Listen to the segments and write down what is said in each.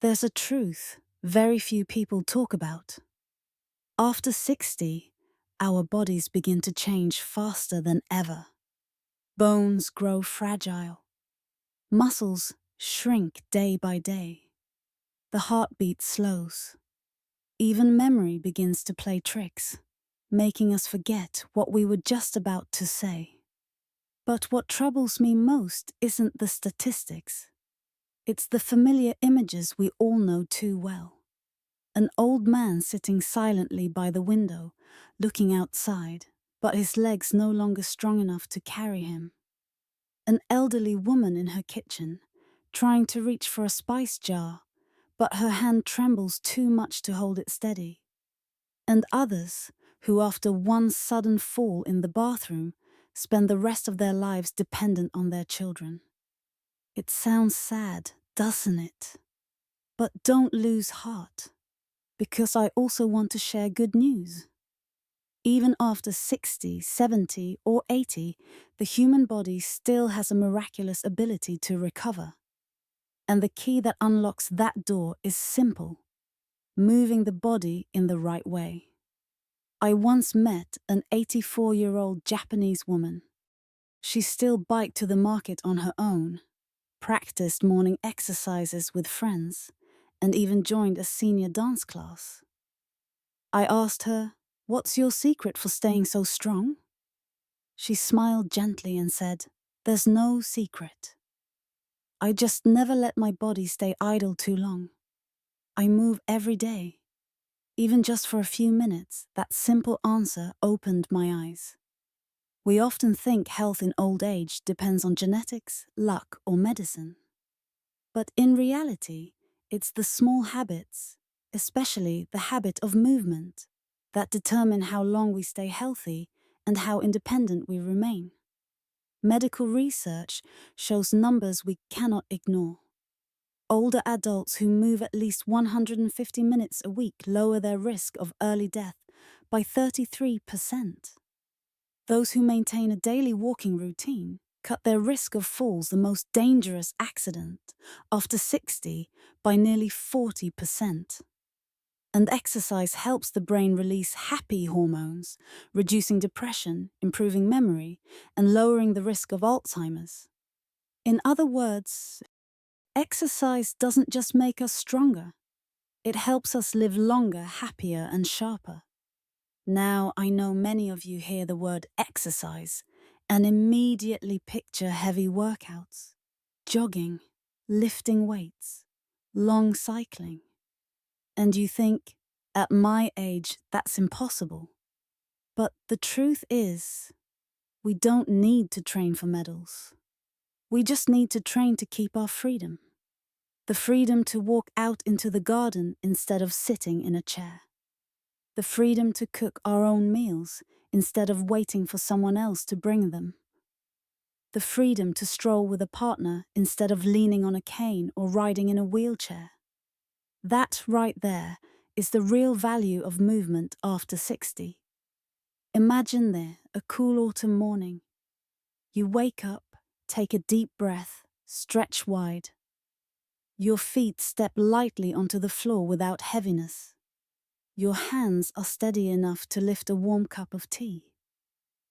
There's a truth very few people talk about. After 60, our bodies begin to change faster than ever. Bones grow fragile. Muscles shrink day by day. The heartbeat slows. Even memory begins to play tricks, making us forget what we were just about to say. But what troubles me most isn't the statistics. It's the familiar images we all know too well. An old man sitting silently by the window, looking outside, but his legs no longer strong enough to carry him. An elderly woman in her kitchen, trying to reach for a spice jar, but her hand trembles too much to hold it steady. And others, who after one sudden fall in the bathroom, spend the rest of their lives dependent on their children. It sounds sad, doesn't it? But don't lose heart, because I also want to share good news. Even after 60, 70, or 80, the human body still has a miraculous ability to recover. And the key that unlocks that door is simple: moving the body in the right way. I once met an 84-year-old Japanese woman. She still biked to the market on her own, practiced morning exercises with friends, and even joined a senior dance class. I asked her, "What's your secret for staying so strong?" She smiled gently and said, "There's no secret. I just never let my body stay idle too long. I move every day. Even just for a few minutes." That simple answer opened my eyes. We often think health in old age depends on genetics, luck, or medicine. But in reality, it's the small habits, especially the habit of movement, that determine how long we stay healthy and how independent we remain. Medical research shows numbers we cannot ignore. Older adults who move at least 150 minutes a week lower their risk of early death by 33%. Those who maintain a daily walking routine cut their risk of falls, the most dangerous accident, after 60 by nearly 40%. And exercise helps the brain release happy hormones, reducing depression, improving memory, and lowering the risk of Alzheimer's. In other words, exercise doesn't just make us stronger, it helps us live longer, happier, and sharper. Now, I know many of you hear the word exercise and immediately picture heavy workouts, jogging, lifting weights, long cycling. And you think, at my age, that's impossible. But the truth is, we don't need to train for medals. We just need to train to keep our freedom. The freedom to walk out into the garden instead of sitting in a chair. The freedom to cook our own meals instead of waiting for someone else to bring them. The freedom to stroll with a partner instead of leaning on a cane or riding in a wheelchair. That right there is the real value of movement after 60. Imagine there, a cool autumn morning. You wake up, take a deep breath, stretch wide. Your feet step lightly onto the floor without heaviness. Your hands are steady enough to lift a warm cup of tea.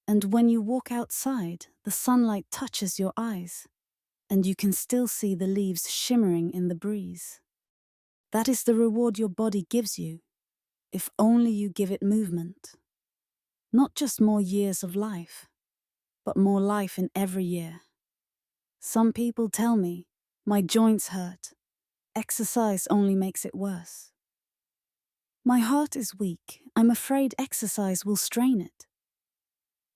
And when you walk outside, the sunlight touches your eyes, and you can still see the leaves shimmering in the breeze. That is the reward your body gives you, if only you give it movement. Not just more years of life, but more life in every year. Some people tell me, "My joints hurt. Exercise only makes it worse." My heart is weak. I'm afraid exercise will strain it.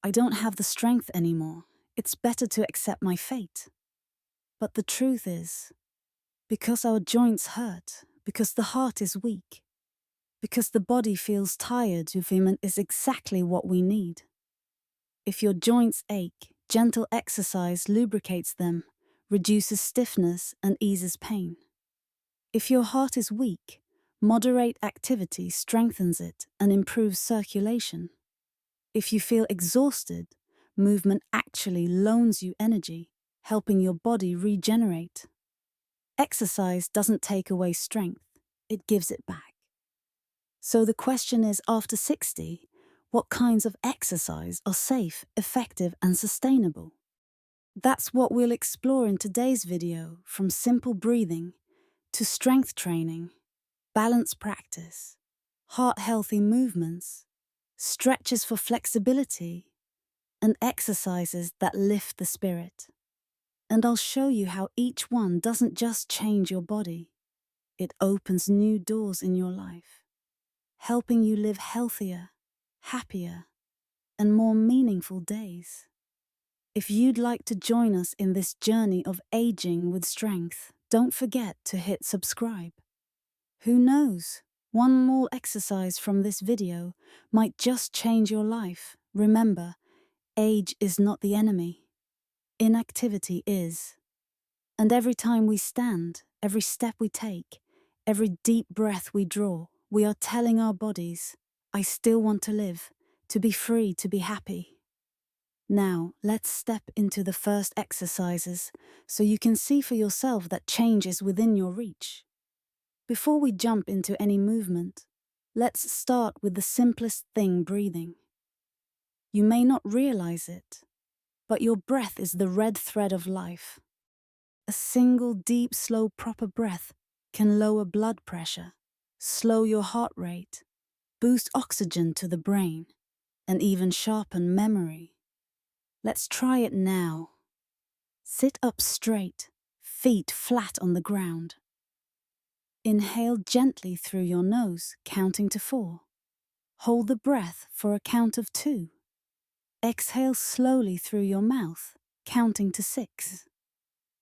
I don't have the strength anymore. It's better to accept my fate. But the truth is, because our joints hurt, because the heart is weak, because the body feels tired, movement is exactly what we need. If your joints ache, gentle exercise lubricates them, reduces stiffness, and eases pain. If your heart is weak, moderate activity strengthens it and improves circulation. If you feel exhausted, movement actually loans you energy, helping your body regenerate. Exercise doesn't take away strength, it gives it back. So the question is, after 60, what kinds of exercise are safe, effective, and sustainable? That's what we'll explore in today's video, from simple breathing to strength training, balance practice, heart-healthy movements, stretches for flexibility, and exercises that lift the spirit. And I'll show you how each one doesn't just change your body, it opens new doors in your life, helping you live healthier, happier, and more meaningful days. If you'd like to join us in this journey of aging with strength, don't forget to hit subscribe. Who knows? One more exercise from this video might just change your life. Remember, age is not the enemy. Inactivity is. And every time we stand, every step we take, every deep breath we draw, we are telling our bodies, I still want to live, to be free, to be happy. Now, let's step into the first exercises so you can see for yourself that change is within your reach. Before we jump into any movement, let's start with the simplest thing, breathing. You may not realize it, but your breath is the red thread of life. A single deep, slow, proper breath can lower blood pressure, slow your heart rate, boost oxygen to the brain, and even sharpen memory. Let's try it now. Sit up straight, feet flat on the ground. Inhale gently through your nose, counting to 4. Hold the breath for a count of 2. Exhale slowly through your mouth, counting to 6.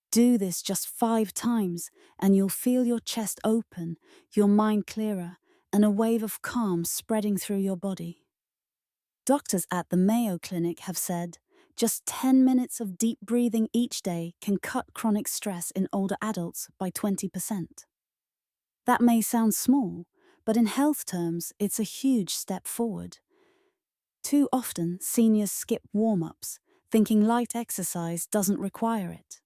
Do this just 5 times and you'll feel your chest open, your mind clearer, and a wave of calm spreading through your body. Doctors at the Mayo Clinic have said just 10 minutes of deep breathing each day can cut chronic stress in older adults by 20%. That may sound small, but in health terms, it's a huge step forward. Too often, seniors skip warm-ups, thinking light exercise doesn't require it.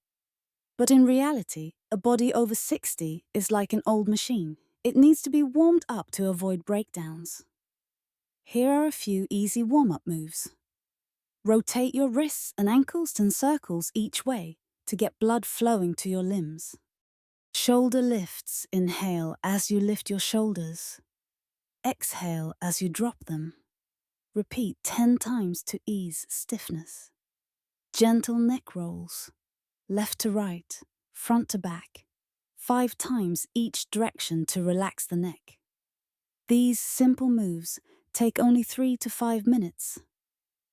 But in reality, a body over 60 is like an old machine. It needs to be warmed up to avoid breakdowns. Here are a few easy warm-up moves. Rotate your wrists and ankles in circles each way to get blood flowing to your limbs. Shoulder lifts, inhale as you lift your shoulders. Exhale as you drop them. Repeat 10 times to ease stiffness. Gentle neck rolls. Left to right, front to back. 5 times each direction to relax the neck. These simple moves take only 3 to 5 minutes,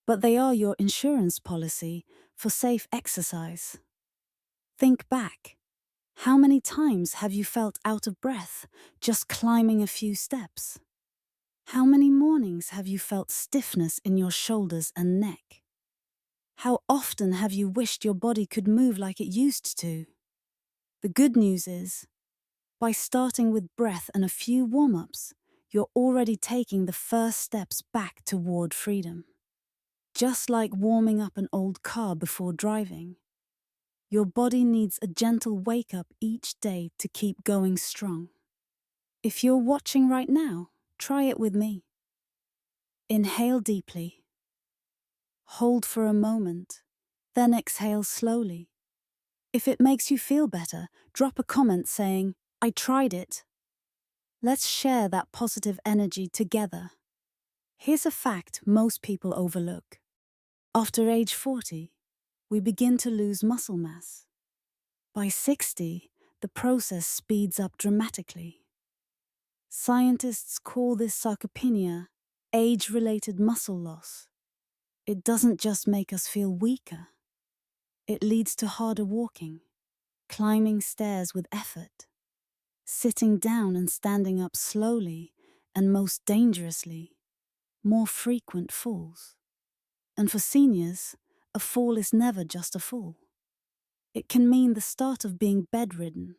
but they are your insurance policy for safe exercise. Think back. How many times have you felt out of breath just climbing a few steps? How many mornings have you felt stiffness in your shoulders and neck? How often have you wished your body could move like it used to? The good news is, by starting with breath and a few warm-ups, you're already taking the first steps back toward freedom. Just like warming up an old car before driving, your body needs a gentle wake-up each day to keep going strong. If you're watching right now, try it with me. Inhale deeply. Hold for a moment, then exhale slowly. If it makes you feel better, drop a comment saying, I tried it. Let's share that positive energy together. Here's a fact most people overlook. After age 40, we begin to lose muscle mass. By 60, the process speeds up dramatically. Scientists call this sarcopenia, age-related muscle loss. It doesn't just make us feel weaker. It leads to harder walking, climbing stairs with effort, sitting down and standing up slowly, and most dangerously, more frequent falls. And for seniors, a fall is never just a fall. It can mean the start of being bedridden,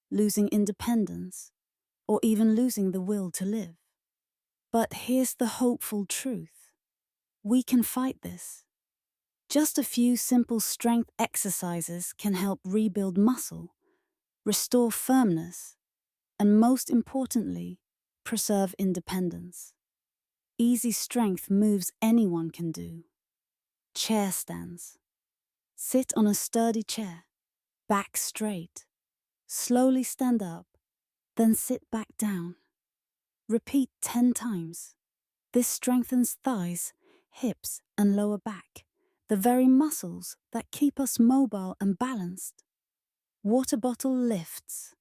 losing independence, or even losing the will to live. But here's the hopeful truth. We can fight this. Just a few simple strength exercises can help rebuild muscle, restore firmness, and most importantly, preserve independence. Easy strength moves anyone can do. Chair stands. Sit on a sturdy chair, back straight. Slowly stand up, then sit back down. Repeat 10 times. This strengthens thighs, hips, and lower back, the very muscles that keep us mobile and balanced. Water bottle lifts.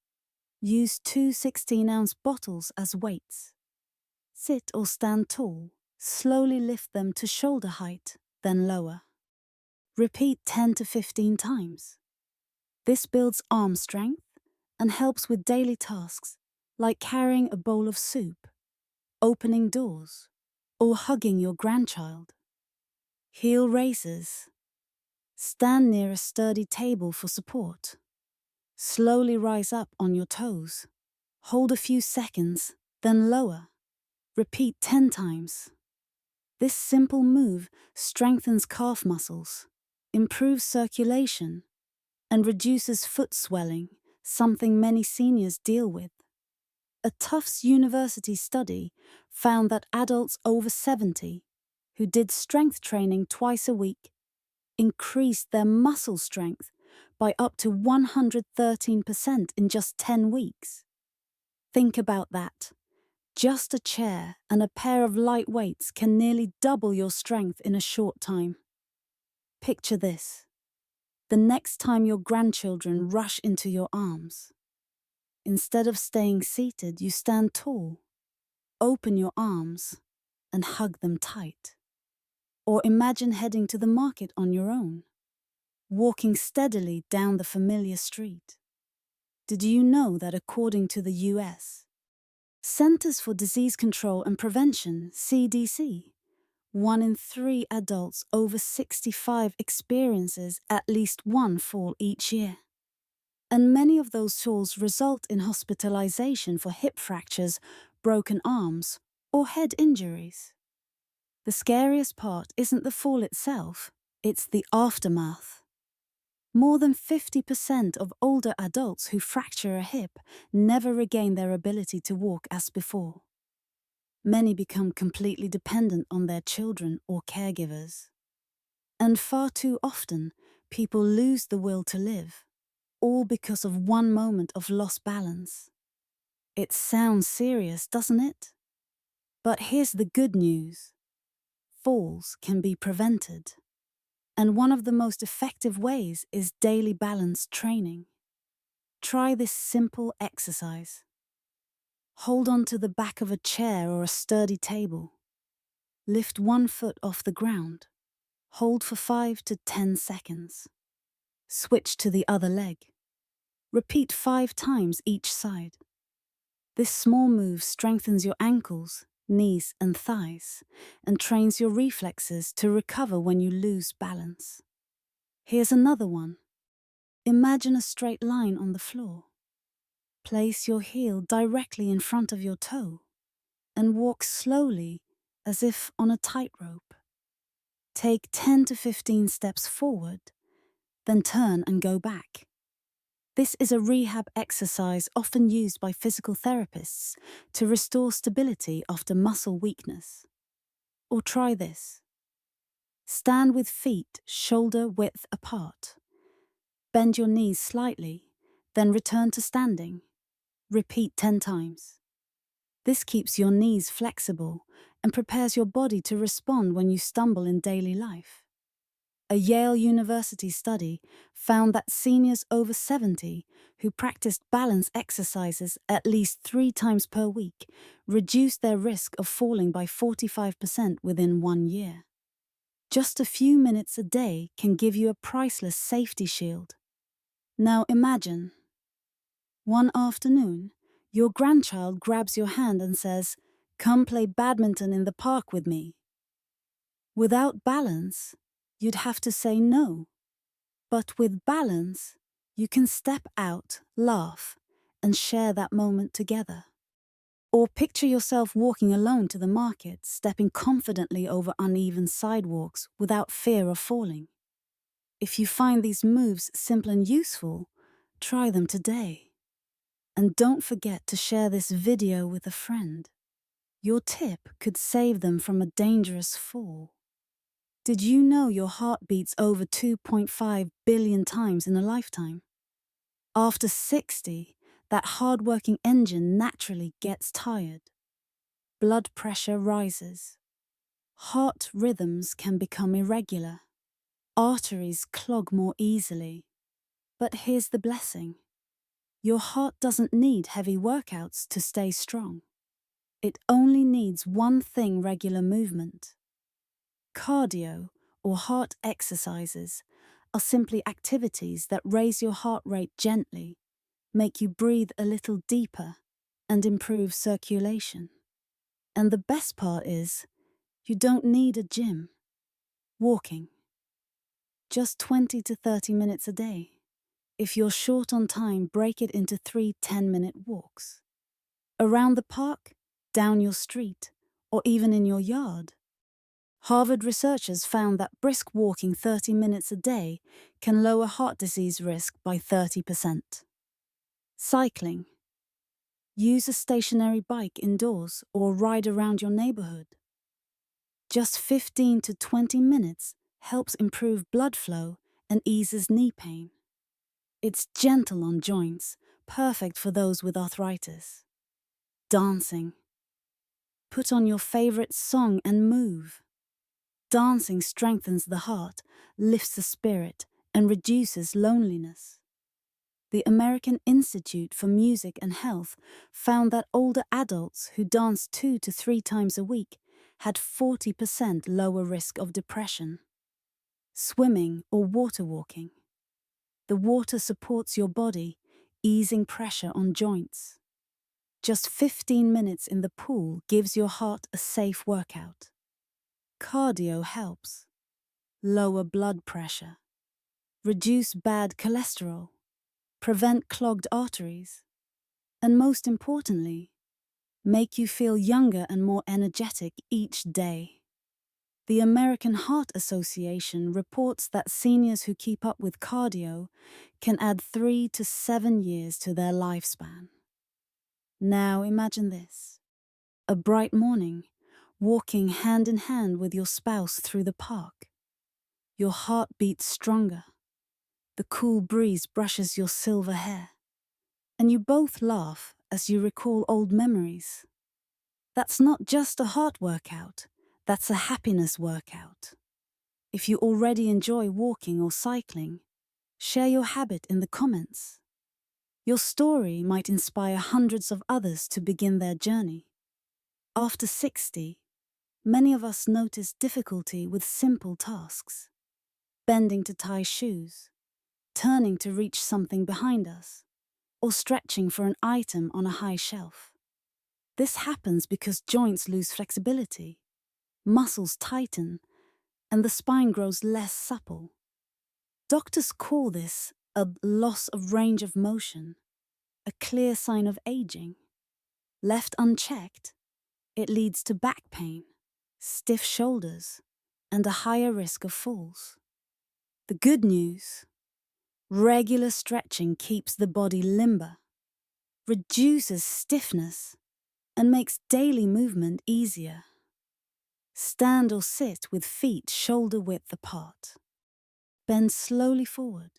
Use 2 16-ounce bottles as weights. Sit or stand tall. Slowly lift them to shoulder height, then lower. Repeat 10 to 15 times. This builds arm strength and helps with daily tasks like carrying a bowl of soup, opening doors, or hugging your grandchild. Heel raises. Stand near a sturdy table for support. Slowly rise up on your toes. Hold a few seconds, then lower. Repeat 10 times. This simple move strengthens calf muscles, improves circulation, and reduces foot swelling, something many seniors deal with. A Tufts University study found that adults over 70 who did strength training twice a week increased their muscle strength by up to 113% in just 10 weeks. Think about that. Just a chair and a pair of light weights can nearly double your strength in a short time. Picture this. The next time your grandchildren rush into your arms, instead of staying seated, you stand tall, open your arms, and hug them tight. Or imagine heading to the market on your own, walking steadily down the familiar street. Did you know that according to the US Centers for Disease Control and Prevention, CDC, 1 in 3 adults over 65 experiences at least one fall each year? And many of those falls result in hospitalization for hip fractures, broken arms, or head injuries. The scariest part isn't the fall itself, it's the aftermath. More than 50% of older adults who fracture a hip never regain their ability to walk as before. Many become completely dependent on their children or caregivers. And far too often, people lose the will to live, all because of one moment of lost balance. It sounds serious, doesn't it? But here's the good news. Falls can be prevented. And one of the most effective ways is daily balance training. Try this simple exercise. Hold on to the back of a chair or a sturdy table. Lift one foot off the ground. Hold for 5 to 10 seconds. Switch to the other leg. Repeat 5 times each side. This small move strengthens your ankles, knees, and thighs, and trains your reflexes to recover when you lose balance. Here's another one. Imagine a straight line on the floor. Place your heel directly in front of your toe and walk slowly as if on a tightrope. Take 10 to 15 steps forward, then turn and go back. This is a rehab exercise often used by physical therapists to restore stability after muscle weakness. Or try this. Stand with feet shoulder width apart. Bend your knees slightly, then return to standing. Repeat 10 times. This keeps your knees flexible and prepares your body to respond when you stumble in daily life. A Yale University study found that seniors over 70 who practiced balance exercises at least 3 times per week reduced their risk of falling by 45% within 1 year. Just a few minutes a day can give you a priceless safety shield. Now imagine, one afternoon, your grandchild grabs your hand and says, "Come play badminton in the park with me." Without balance, you'd have to say no. But with balance, you can step out, laugh, and share that moment together. Or picture yourself walking alone to the market, stepping confidently over uneven sidewalks without fear of falling. If you find these moves simple and useful, try them today. And don't forget to share this video with a friend. Your tip could save them from a dangerous fall. Did you know your heart beats over 2.5 billion times in a lifetime? After 60, that hard-working engine naturally gets tired. Blood pressure rises. Heart rhythms can become irregular. Arteries clog more easily. But here's the blessing. Your heart doesn't need heavy workouts to stay strong. It only needs one thing: regular movement. Cardio, or heart exercises, are simply activities that raise your heart rate gently, make you breathe a little deeper, and improve circulation. And the best part is, you don't need a gym. Walking. Just 20 to 30 minutes a day. If you're short on time, break it into 3 10-minute walks. Around the park, down your street, or even in your yard. Harvard researchers found that brisk walking 30 minutes a day can lower heart disease risk by 30%. Cycling. Use a stationary bike indoors or ride around your neighborhood. Just 15 to 20 minutes helps improve blood flow and eases knee pain. It's gentle on joints, perfect for those with arthritis. Dancing. Put on your favorite song and move. Dancing strengthens the heart, lifts the spirit, and reduces loneliness. The American Institute for Music and Health found that older adults who danced 2 to 3 times a week had 40% lower risk of depression. Swimming or water walking. The water supports your body, easing pressure on joints. Just 15 minutes in the pool gives your heart a safe workout. Cardio helps. Lower blood pressure. Reduce bad cholesterol. Prevent clogged arteries. And most importantly, make you feel younger and more energetic each day. The American Heart Association reports that seniors who keep up with cardio can add 3 to 7 years to their lifespan. Now imagine this. A bright morning, walking hand in hand with your spouse through the park. Your heart beats stronger. The cool breeze brushes your silver hair. And you both laugh as you recall old memories. That's not just a heart workout, that's a happiness workout. If you already enjoy walking or cycling, share your habit in the comments. Your story might inspire hundreds of others to begin their journey. After 60, many of us notice difficulty with simple tasks. Bending to tie shoes, turning to reach something behind us, or stretching for an item on a high shelf. This happens because joints lose flexibility, muscles tighten, and the spine grows less supple. Doctors call this a loss of range of motion, a clear sign of aging. Left unchecked, it leads to back pain, stiff shoulders, and a higher risk of falls. The good news: regular stretching keeps the body limber, reduces stiffness, and makes daily movement easier. Stand or sit with feet shoulder width apart. Bend slowly forward,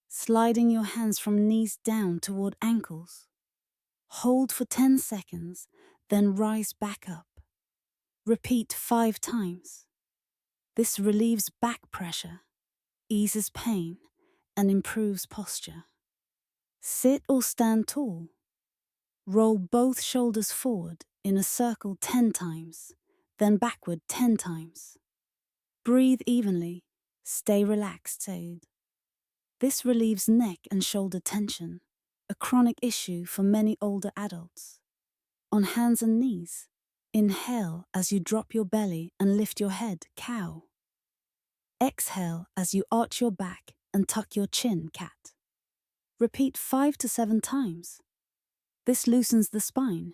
sliding your hands from knees down toward ankles. Hold for 10 seconds, then rise back up. Repeat 5 times. This relieves back pressure, eases pain, and improves posture. Sit or stand tall. Roll both shoulders forward in a circle 10 times, then backward 10 times. Breathe evenly, stay relaxed. This relieves neck and shoulder tension, a chronic issue for many older adults. On hands and knees, inhale as you drop your belly and lift your head, cow. Exhale as you arch your back and tuck your chin, cat. Repeat 5 to 7 times. This loosens the spine,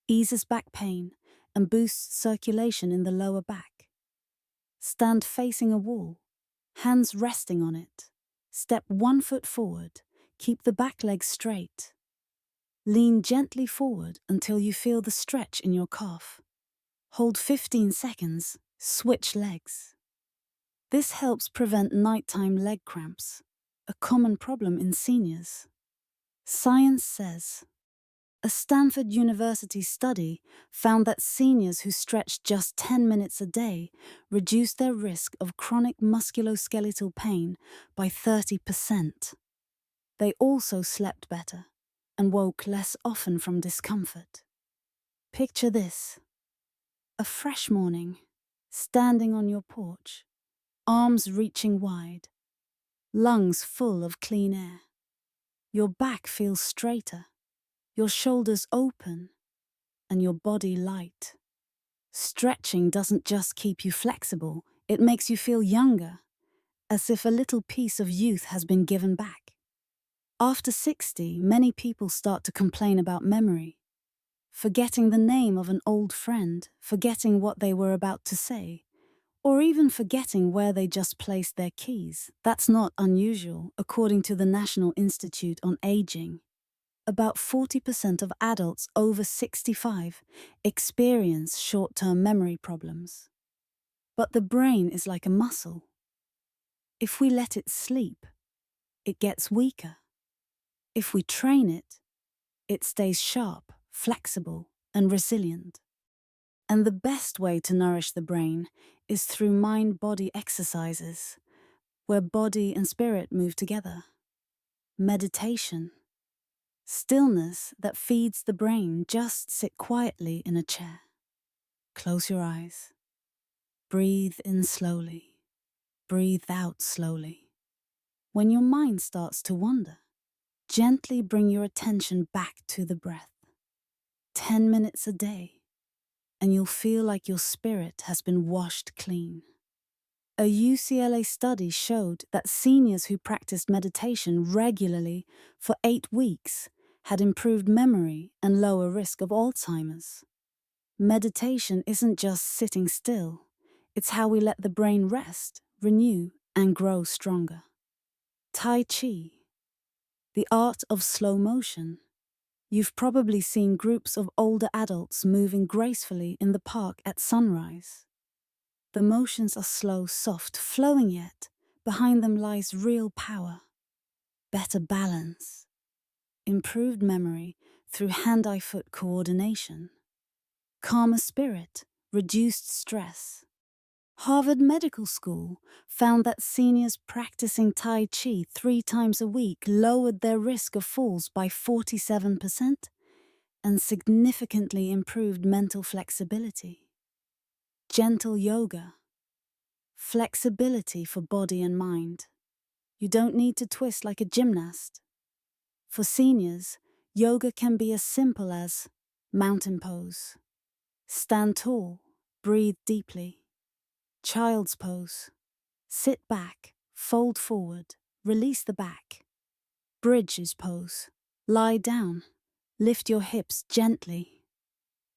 eases back pain, and boosts circulation in the lower back. Stand facing a wall, hands resting on it. Step 1 foot forward, keep the back leg straight. Lean gently forward until you feel the stretch in your calf. Hold 15 seconds, switch legs. This helps prevent nighttime leg cramps, a common problem in seniors. Science says a Stanford University study found that seniors who stretched just 10 minutes a day reduced their risk of chronic musculoskeletal pain by 30%. They also slept better and woke less often from discomfort. Picture this: a fresh morning, standing on your porch, arms reaching wide, lungs full of clean air. Your back feels straighter, your shoulders open, and your body light. Stretching doesn't just keep you flexible, it makes you feel younger, as if a little piece of youth has been given back. After 60, many people start to complain about memory, forgetting the name of an old friend, forgetting what they were about to say, or even forgetting where they just placed their keys. That's not unusual, according to the National Institute on Aging. About 40% of adults over 65 experience short-term memory problems. But the brain is like a muscle. If we let it sleep, it gets weaker. If we train it, it stays sharp, flexible, and resilient. And the best way to nourish the brain is through mind-body exercises, where body and spirit move together. Meditation. Stillness that feeds the brain. Just sit quietly in a chair. Close your eyes. Breathe in slowly. Breathe out slowly. When your mind starts to wander, gently bring your attention back to the breath. 10 minutes a day, and you'll feel like your spirit has been washed clean. A UCLA study showed that seniors who practiced meditation regularly for 8 weeks had improved memory and lower risk of Alzheimer's. Meditation isn't just sitting still, it's how we let the brain rest, renew, and grow stronger. Tai Chi, the art of slow motion. You've probably seen groups of older adults moving gracefully in the park at sunrise. The motions are slow, soft, flowing, yet behind them lies real power, better balance, improved memory through hand-eye-foot coordination, calmer spirit, reduced stress. Harvard Medical School found that seniors practicing Tai Chi 3 times a week lowered their risk of falls by 47% and significantly improved mental flexibility. Gentle yoga. Flexibility for body and mind. You don't need to twist like a gymnast. For seniors, yoga can be as simple as mountain pose. Stand tall, breathe deeply. Child's pose. Sit back, fold forward, release the back. Bridges pose. Lie down, lift your hips gently.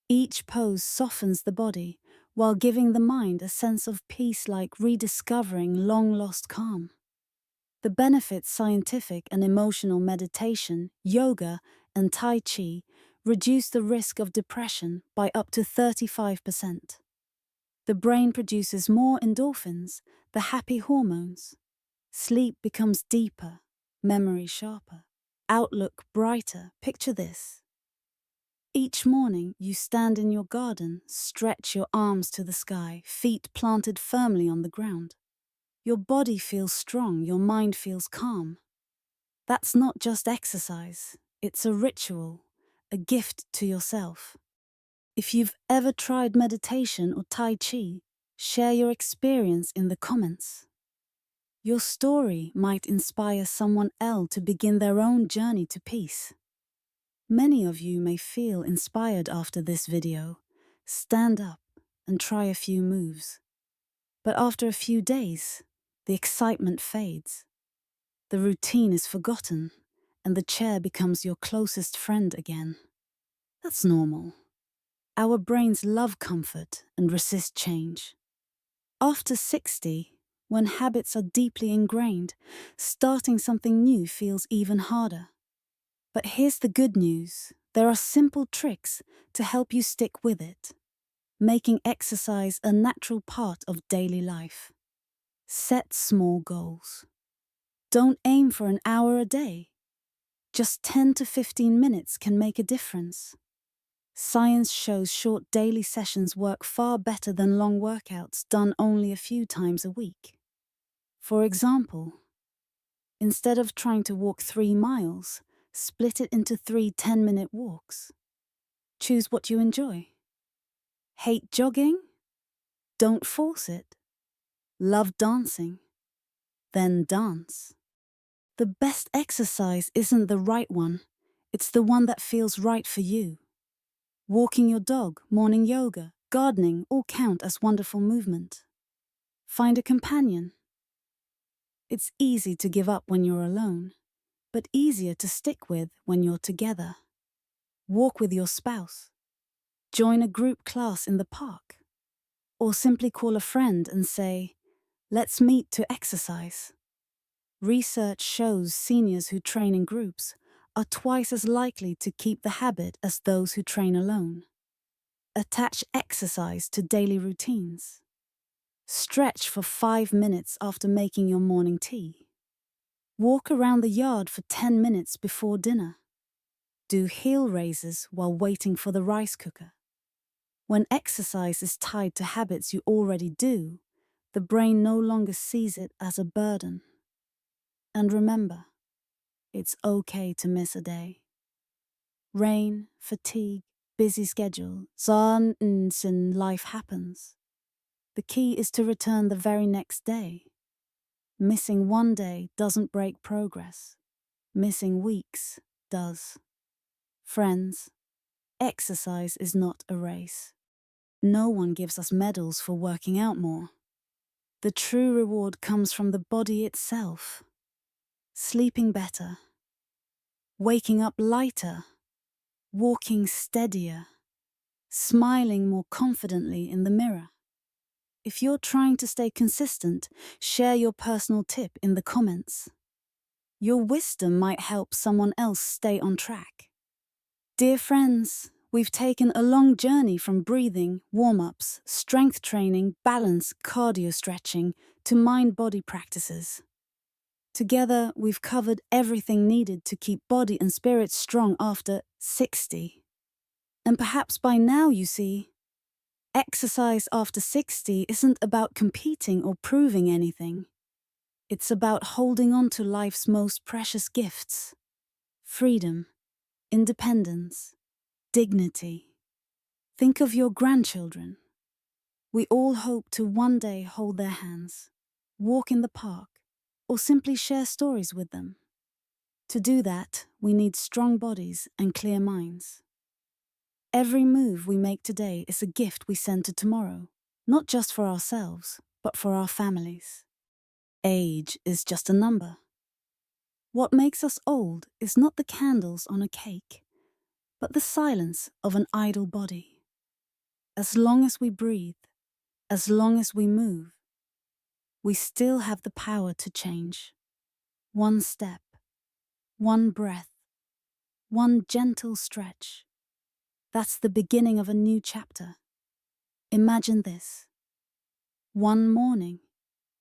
Each pose softens the body while giving the mind a sense of peace, like rediscovering long-lost calm. The benefits: scientific and emotional meditation, yoga, and Tai Chi reduce the risk of depression by up to 35%. The brain produces more endorphins, the happy hormones. Sleep becomes deeper, memory sharper, outlook brighter. Picture this. Each morning you stand in your garden, stretch your arms to the sky, feet planted firmly on the ground. Your body feels strong, your mind feels calm. That's not just exercise, it's a ritual, a gift to yourself. If you've ever tried meditation or Tai Chi, share your experience in the comments. Your story might inspire someone else to begin their own journey to peace. Many of you may feel inspired after this video. Stand up and try a few moves. But after a few days, the excitement fades. The routine is forgotten, and the chair becomes your closest friend again. That's normal. Our brains love comfort and resist change. After 60, when habits are deeply ingrained, starting something new feels even harder. But here's the good news. There are simple tricks to help you stick with it, making exercise a natural part of daily life. Set small goals. Don't aim for an hour a day. Just 10 to 15 minutes can make a difference. Science shows short daily sessions work far better than long workouts done only a few times a week. For example, instead of trying to walk 3 miles, split it into 3 10-minute walks. Choose what you enjoy. Hate jogging? Don't force it. Love dancing? Then dance. The best exercise isn't the right one, it's the one that feels right for you. Walking your dog, morning yoga, gardening all count as wonderful movement. Find a companion. It's easy to give up when you're alone, but easier to stick with when you're together. Walk with your spouse. Join a group class in the park. Or simply call a friend and say, "Let's meet to exercise." Research shows seniors who train in groups are twice as likely to keep the habit as those who train alone. Attach exercise to daily routines. Stretch for 5 minutes after making your morning tea. Walk around the yard for 10 minutes before dinner. Do heel raises while waiting for the rice cooker. When exercise is tied to habits you already do, the brain no longer sees it as a burden. And remember, it's okay to miss a day. Rain, fatigue, busy schedule, life happens. The key is to return the very next day. Missing one day doesn't break progress. Missing weeks does. Friends, exercise is not a race. No one gives us medals for working out more. The true reward comes from the body itself. Sleeping better, waking up lighter, walking steadier, smiling more confidently in the mirror. If you're trying to stay consistent, share your personal tip in the comments. Your wisdom might help someone else stay on track. Dear friends, we've taken a long journey from breathing, warm-ups, strength training, balance, cardio stretching, to mind-body practices. Together, we've covered everything needed to keep body and spirit strong after 60. And perhaps by now you see, exercise after 60 isn't about competing or proving anything. It's about holding on to life's most precious gifts: freedom, independence, dignity. Think of your grandchildren. We all hope to one day hold their hands, walk in the park, or simply share stories with them. To do that, we need strong bodies and clear minds. Every move we make today is a gift we send to tomorrow, not just for ourselves, but for our families. Age is just a number. What makes us old is not the candles on a cake, but the silence of an idle body. As long as we breathe, as long as we move, we still have the power to change. One step, one breath, one gentle stretch. That's the beginning of a new chapter. Imagine this. One morning,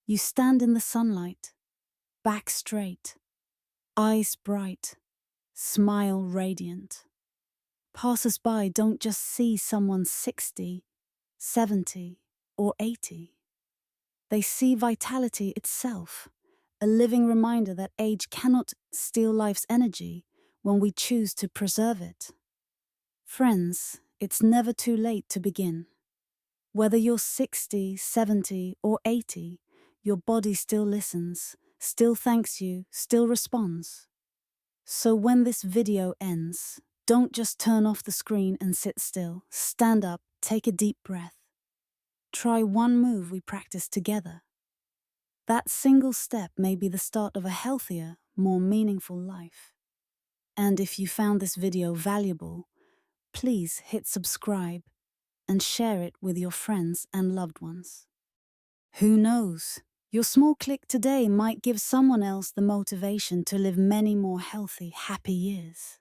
you stand in the sunlight, back straight, eyes bright, smile radiant. Passers-by don't just see someone 60, 70, or 80. They see vitality itself, a living reminder that age cannot steal life's energy when we choose to preserve it. Friends, it's never too late to begin. Whether you're 60, 70, or 80, your body still listens, still thanks you, still responds. So when this video ends, don't just turn off the screen and sit still. Stand up, take a deep breath. Try one move we practiced together. That single step may be the start of a healthier, more meaningful life. And if you found this video valuable, please hit subscribe and share it with your friends and loved ones. Who knows? Your small click today might give someone else the motivation to live many more healthy, happy years.